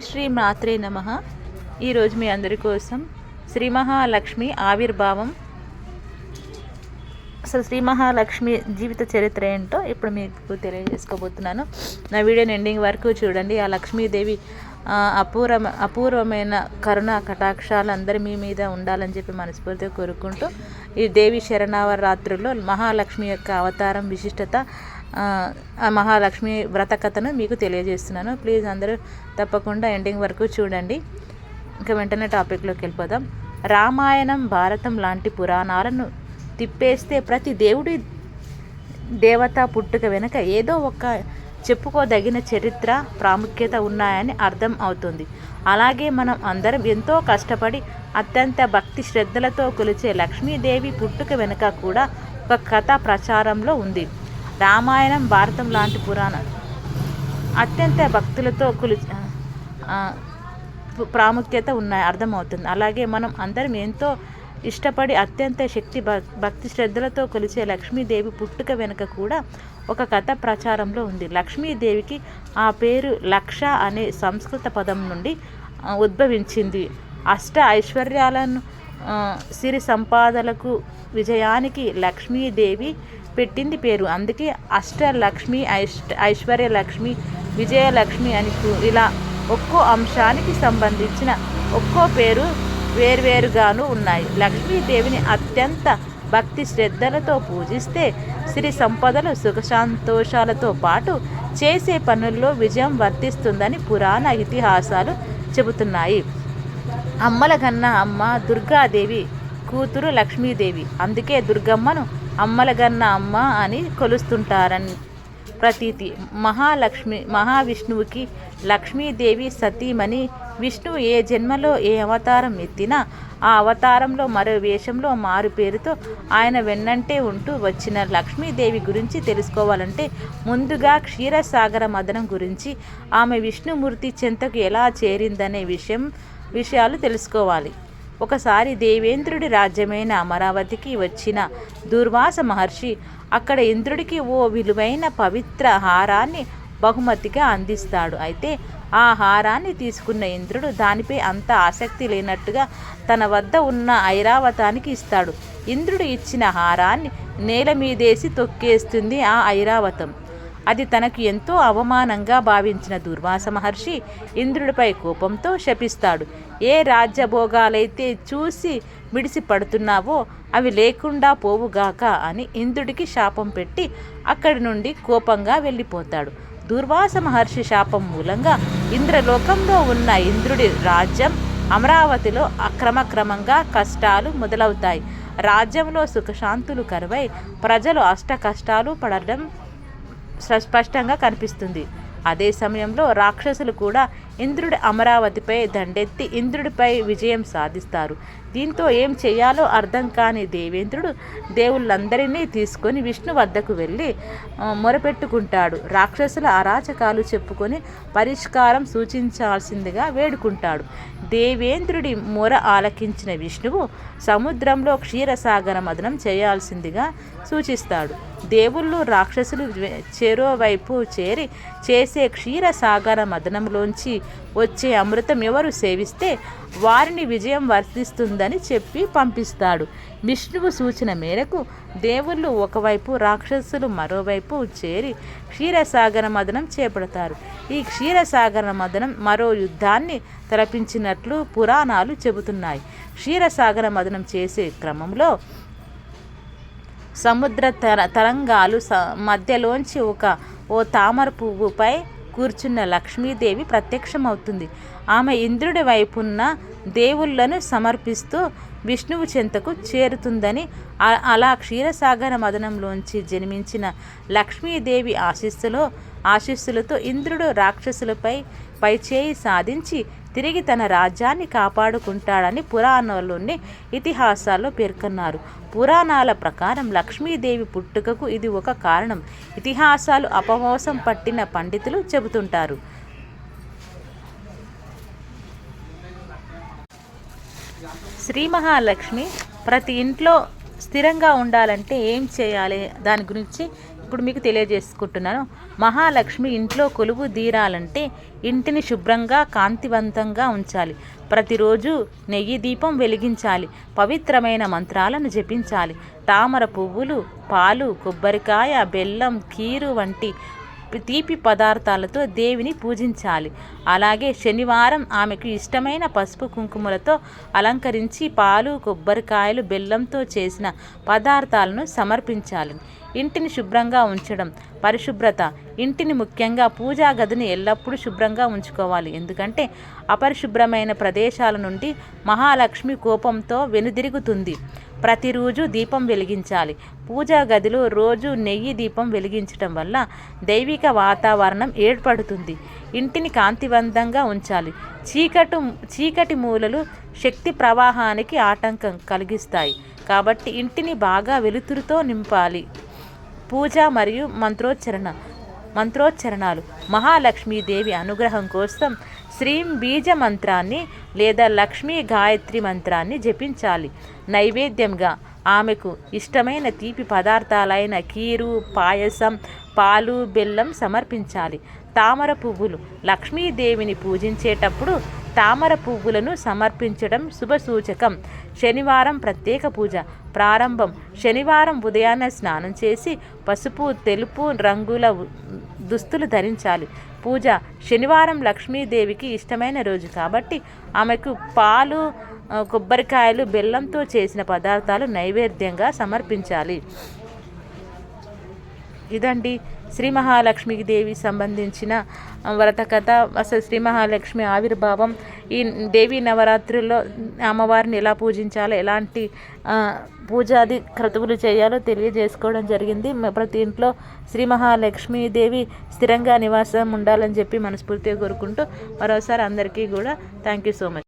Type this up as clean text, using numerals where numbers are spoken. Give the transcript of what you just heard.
శ్రీ మాత్రే నమః. ఈరోజు మీ అందరి కోసం శ్రీ మహాలక్ష్మి ఆవిర్భావం, అసలు శ్రీ మహాలక్ష్మి జీవిత చరిత్ర ఏంటో ఇప్పుడు మీకు తెలియజేసుకోబోతున్నాను. నా వీడియోని ఎండింగ్ వరకు చూడండి. ఆ లక్ష్మీదేవి అపూర్వమైన కరుణ కటాక్షాలు అందరి మీ మీద ఉండాలని చెప్పి మనస్ఫూర్తిగా కోరుకుంటూ ఈ దేవి శరణవరాత్రుల్లో మహాలక్ష్మి యొక్క అవతారం విశిష్టత, మహాలక్ష్మి వ్రత కథను మీకు తెలియజేస్తున్నాను. ప్లీజ్ అందరూ తప్పకుండా ఎండింగ్ వరకు చూడండి. ఇంకా వెంటనే టాపిక్లోకి వెళ్ళిపోదాం. రామాయణం, భారతం లాంటి పురాణాలను తిప్పేస్తే ప్రతి దేవుడి దేవత పుట్టుక వెనుక ఏదో ఒక చెప్పుకోదగిన చరిత్ర, ప్రాముఖ్యత ఉన్నాయని అర్థం అవుతుంది. అలాగే మనం అందరం ఎంతో కష్టపడి అత్యంత భక్తి శ్రద్ధలతో కొలిచే లక్ష్మీదేవి పుట్టుక వెనుక కూడా ఒక కథ ప్రచారంలో ఉంది. రామాయణం, భారతం లాంటి పురాణాలు అత్యంత భక్తులతో ప్రాముఖ్యత ఉన్నాయి అర్థమవుతుంది. అలాగే మనం అందరం ఎంతో ఇష్టపడి అత్యంత భక్తి శ్రద్ధలతో కొలిచే లక్ష్మీదేవి పుట్టుక వెనుక కూడా ఒక కథ ప్రచారంలో ఉంది. లక్ష్మీదేవికి ఆ పేరు లక్ష అనే సంస్కృత పదం నుండి ఉద్భవించింది. అష్ట ఐశ్వర్యాలను, సిరి సంపాదలకు, విజయానికి లక్ష్మీదేవి పెట్టింది పేరు. అందుకే అష్టలక్ష్మి, ఐశ్వర్యలక్ష్మి, విజయలక్ష్మి అని ఇలా ఒక్కో అంశానికి సంబంధించిన ఒక్కో పేరు వేర్వేరుగాను ఉన్నాయి. లక్ష్మీదేవిని అత్యంత భక్తి శ్రద్ధలతో పూజిస్తే సిరి సంపదలు, సుఖ సంతోషాలతో పాటు చేసే పనుల్లో విజయం వర్తిస్తుందని పురాణ ఇతిహాసాలు చెబుతున్నాయి. అమ్మల కన్నా అమ్మ దుర్గాదేవి కూతురు లక్ష్మీదేవి. అందుకే దుర్గమ్మను అమ్మలగన్న అమ్మ అని కొలుస్తుంటారని ప్రతీతి. మహావిష్ణువుకి లక్ష్మీదేవి సతీమణి. విష్ణువు ఏ జన్మలో ఏ అవతారం ఎత్తినా ఆ అవతారంలో మరో వేషంలో మారు పేరుతో ఆయన వెన్నంటే ఉంటూ వచ్చిన లక్ష్మీదేవి గురించి తెలుసుకోవాలంటే ముందుగా క్షీరసాగర మదనం గురించి, ఆమె విష్ణుమూర్తి చెంతకు ఎలా చేరిందనే విషయాలు తెలుసుకోవాలి. ఒకసారి దేవేంద్రుడి రాజ్యమైన అమరావతికి వచ్చిన దుర్వాస మహర్షి అక్కడ ఇంద్రుడికి ఓ విలువైన పవిత్ర హారాన్ని బహుమతిగా అందిస్తాడు. అయితే ఆ హారాన్ని తీసుకున్న ఇంద్రుడు దానిపై అంత ఆసక్తి లేనట్టుగా తన వద్ద ఉన్న ఐరావతానికి ఇస్తాడు. ఇంద్రుడు ఇచ్చిన హారాన్ని నేల మీదేసి తొక్కేస్తుంది ఆ ఐరావతం. అది తనకు ఎంతో అవమానంగా భావించిన దుర్వాస మహర్షి ఇంద్రుడిపై కోపంతో శపిస్తాడు. ఏ రాజ్యభోగాలైతే చూసి మిడిసి పడుతున్నావో అవి లేకుండా పోవుగాక అని ఇంద్రుడికి శాపం పెట్టి అక్కడి నుండి కోపంగా వెళ్ళిపోతాడు. దుర్వాస మహర్షి శాపం మూలంగా ఇంద్రలోకంలో ఉన్న ఇంద్రుడి రాజ్యం అమరావతిలో క్రమక్రమంగా కష్టాలు మొదలవుతాయి. రాజ్యంలో సుఖశాంతులు కరువై ప్రజలు అష్ట కష్టాలు పడడం స్పష్టంగా కనిపిస్తుంది. అదే సమయంలో రాక్షసులు కూడా ఇంద్రుడి అమరావతిపై దండెత్తి ఇంద్రుడిపై విజయం సాధిస్తారు. దీంతో ఏం చేయాలో అర్థం కాని దేవేంద్రుడు దేవుళ్ళందరినీ తీసుకొని విష్ణు వద్దకు వెళ్ళి మొరపెట్టుకుంటాడు. రాక్షసుల అరాచకాలు చెప్పుకొని పరిష్కారం సూచించాల్సిందిగా వేడుకుంటాడు. దేవేంద్రుడి మొర ఆలకించిన విష్ణువు సముద్రంలో క్షీరసాగర మదనం చేయాల్సిందిగా సూచిస్తాడు. దేవుళ్ళు రాక్షసులు చెరోవైపు చేరి చేసే క్షీరసాగర మదనంలోంచి వచ్చే అమృతం ఎవరు సేవిస్తే వారిని విజయం వర్తిస్తుందని చెప్పి పంపిస్తాడు. విష్ణువు సూచన మేరకు దేవుళ్ళు ఒకవైపు, రాక్షసులు మరోవైపు చేరి క్షీరసాగర మదనం చేపడతారు. ఈ క్షీరసాగర మదనం మరో యుద్ధాన్ని తలపించినట్లు పురాణాలు చెబుతున్నాయి. క్షీరసాగర మదనం చేసే క్రమంలో సముద్ర తరంగాలు మధ్యలోంచి ఓ తామర పువ్వుపై కూర్చున్న లక్ష్మీదేవి ప్రత్యక్షమవుతుంది. ఆమె ఇంద్రుడి వైపున్న దేవుళ్లను సమర్పిస్తూ విష్ణువు చెంతకు చేరుతుందని, అలా క్షీరసాగర మదనంలోంచి జన్మించిన లక్ష్మీదేవి ఆశీస్సులతో ఇంద్రుడు రాక్షసులపై పైచేయి సాధించి తిరిగి తన రాజ్యాన్ని కాపాడుకుంటాడని పురాణాల్లోని ఇతిహాసాల్లో పేర్కొన్నారు. పురాణాల ప్రకారం లక్ష్మీదేవి పుట్టుకకు ఇది ఒక కారణం. ఇతిహాసాలు అపమోసం పట్టిన పండితులు చెబుతుంటారు. శ్రీ మహాలక్ష్మి ప్రతి ఇంట్లో స్థిరంగా ఉండాలంటే ఏం చేయాలి, దాని గురించి ఇప్పుడు మీకు తెలియజేసుకుంటున్నాను. మహాలక్ష్మి ఇంట్లో కొలువు తీరాలంటే ఇంటిని శుభ్రంగా కాంతివంతంగా ఉంచాలి. ప్రతిరోజు నెయ్యి దీపం వెలిగించాలి. పవిత్రమైన మంత్రాలను జపించాలి. తామర పువ్వులు, పాలు, కొబ్బరికాయ, బెల్లం, కీరు వంటి తీపి పదార్థాలతో దేవిని పూజించాలి. అలాగే శనివారం ఆమెకు ఇష్టమైన పసుపు కుంకుమలతో అలంకరించి పాలు, కొబ్బరికాయలు, బెల్లంతో చేసిన పదార్థాలను సమర్పించాలి. ఇంటిని శుభ్రంగా ఉంచడం, పరిశుభ్రత. ఇంటిని ముఖ్యంగా పూజా గదిని ఎల్లప్పుడూ శుభ్రంగా ఉంచుకోవాలి. ఎందుకంటే అపరిశుభ్రమైన ప్రదేశాల నుండి మహాలక్ష్మి కోపంతో వెనుదిరుగుతుంది. ప్రతిరోజు దీపం వెలిగించాలి. పూజా గదిలో రోజు నెయ్యి దీపం వెలిగించడం వల్ల దైవిక వాతావరణం ఏర్పడుతుంది. ఇంటిని కాంతివంతంగా ఉంచాలి. చీకటి మూలలు శక్తి ప్రవాహానికి ఆటంకం కలిగిస్తాయి. కాబట్టి ఇంటిని బాగా వెలుతురుతో నింపాలి. పూజ మరియు మంత్రోచ్చరణాలు. మహాలక్ష్మీదేవి అనుగ్రహం కోసం శ్రీం బీజ మంత్రాన్ని లేదా లక్ష్మీ గాయత్రి మంత్రాన్ని జపించాలి. నైవేద్యంగా ఆమెకు ఇష్టమైన తీపి పదార్థాలైన కీరు, పాయసం, పాలు, బెల్లం సమర్పించాలి. తామర పువ్వులు. లక్ష్మీదేవిని పూజించేటప్పుడు తామర పువ్వులను సమర్పించడం శుభసూచకం. శనివారం ప్రత్యేక పూజ ప్రారంభం. శనివారం ఉదయాన్నే స్నానం చేసి పసుపు, తెలుపు రంగుల దుస్తులు ధరించాలి. పూజ. శనివారం లక్ష్మీదేవికి ఇష్టమైన రోజు కాబట్టి ఆమెకు పాలు, కొబ్బరికాయలు, బెల్లంతో చేసిన పదార్థాలు నైవేద్యంగా సమర్పించాలి. ఇదండి శ్రీ మహాలక్ష్మీదేవి సంబంధించిన వ్రత కథ. అసలు శ్రీ మహాలక్ష్మి ఆవిర్భావం, ఈ దేవీ నవరాత్రుల్లో అమ్మవారిని ఎలా పూజించాలో, ఎలాంటి పూజాది క్రతువులు చేయాలో తెలియజేసుకోవడం జరిగింది. ప్రతి ఇంట్లో శ్రీ మహాలక్ష్మీదేవి స్థిరంగా నివాసం ఉండాలని చెప్పి మనస్ఫూర్తిగా కోరుకుంటూ మరోసారి అందరికీ కూడా థ్యాంక్ యూ సో మచ్.